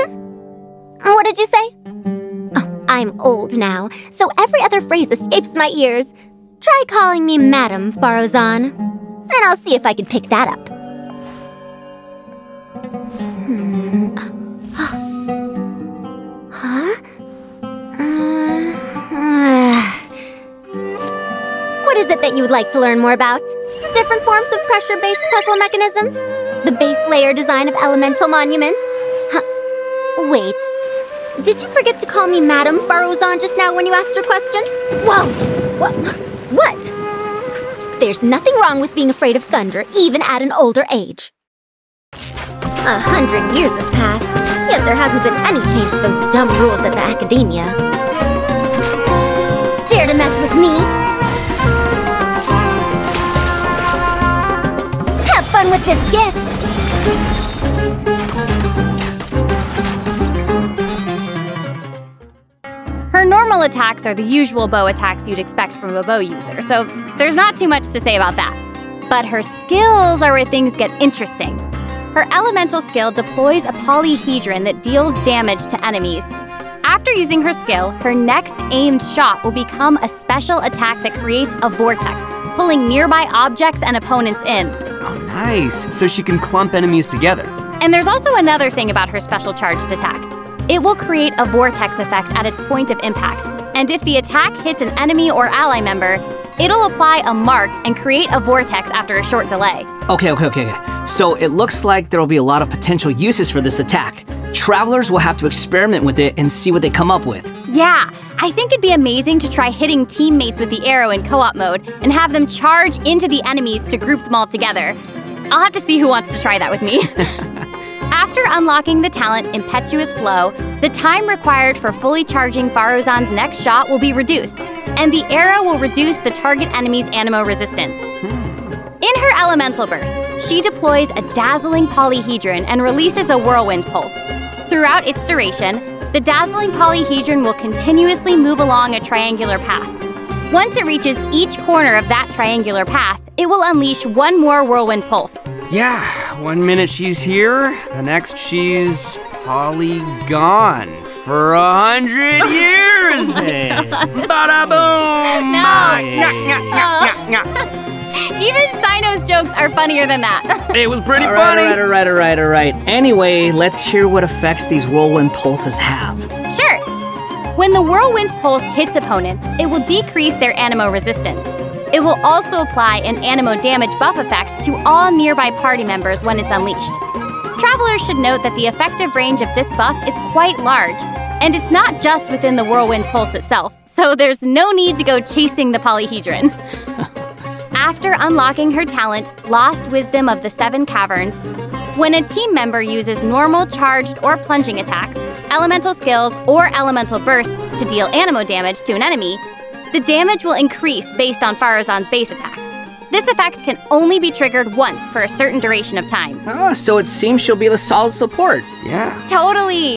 What did you say? Oh, I'm old now, so every other phrase escapes my ears. Try calling me Madam, Faruzan, and I'll see if I can pick that up. Huh? What is it that you would like to learn more about? Different forms of pressure-based puzzle mechanisms? The base layer design of elemental monuments? Wait, did you forget to call me Madam Faruzan just now when you asked your question? Whoa! What? There's nothing wrong with being afraid of thunder, even at an older age. 100 years have passed, yet there hasn't been any change to those dumb rules at the academia. Dare to mess with me? Have fun with this gift! Her normal attacks are the usual bow attacks you'd expect from a bow user, so there's not too much to say about that. But her skills are where things get interesting. Her elemental skill deploys a polyhedron that deals damage to enemies. After using her skill, her next aimed shot will become a special attack that creates a vortex, pulling nearby objects and opponents in. Oh, nice. So she can clump enemies together. And there's also another thing about her special charged attack. It will create a vortex effect at its point of impact. And if the attack hits an enemy or ally member, it'll apply a mark and create a vortex after a short delay. Okay. So it looks like there'll be a lot of potential uses for this attack. Travelers will have to experiment with it and see what they come up with. Yeah, I think it'd be amazing to try hitting teammates with the arrow in co-op mode and have them charge into the enemies to group them all together. I'll have to see who wants to try that with me. After unlocking the talent Impetuous Flow, the time required for fully charging Faruzan's next shot will be reduced, and the arrow will reduce the target enemy's animo resistance. In her elemental burst, she deploys a dazzling polyhedron and releases a whirlwind pulse. Throughout its duration, the dazzling polyhedron will continuously move along a triangular path. Once it reaches each corner of that triangular path, it will unleash one more whirlwind pulse. Yeah, 1 minute she's here, the next she's polygone for 100 years. Bada boom! Even Sino's jokes are funnier than that. It was pretty funny. All right. Anyway, let's hear what effects these whirlwind pulses have. Sure. When the whirlwind pulse hits opponents, it will decrease their animo resistance. It will also apply an animo damage buff effect to all nearby party members when it's unleashed. Travelers should note that the effective range of this buff is quite large, and it's not just within the whirlwind pulse itself, so there's no need to go chasing the polyhedron. After unlocking her talent, Lost Wisdom of the Seven Caverns, when a team member uses normal, charged, or plunging attacks, elemental skills, or elemental bursts to deal animo damage to an enemy, the damage will increase based on Faruzan's base attack. This effect can only be triggered once for a certain duration of time. Oh, so it seems she'll be the solid support. Yeah. Totally!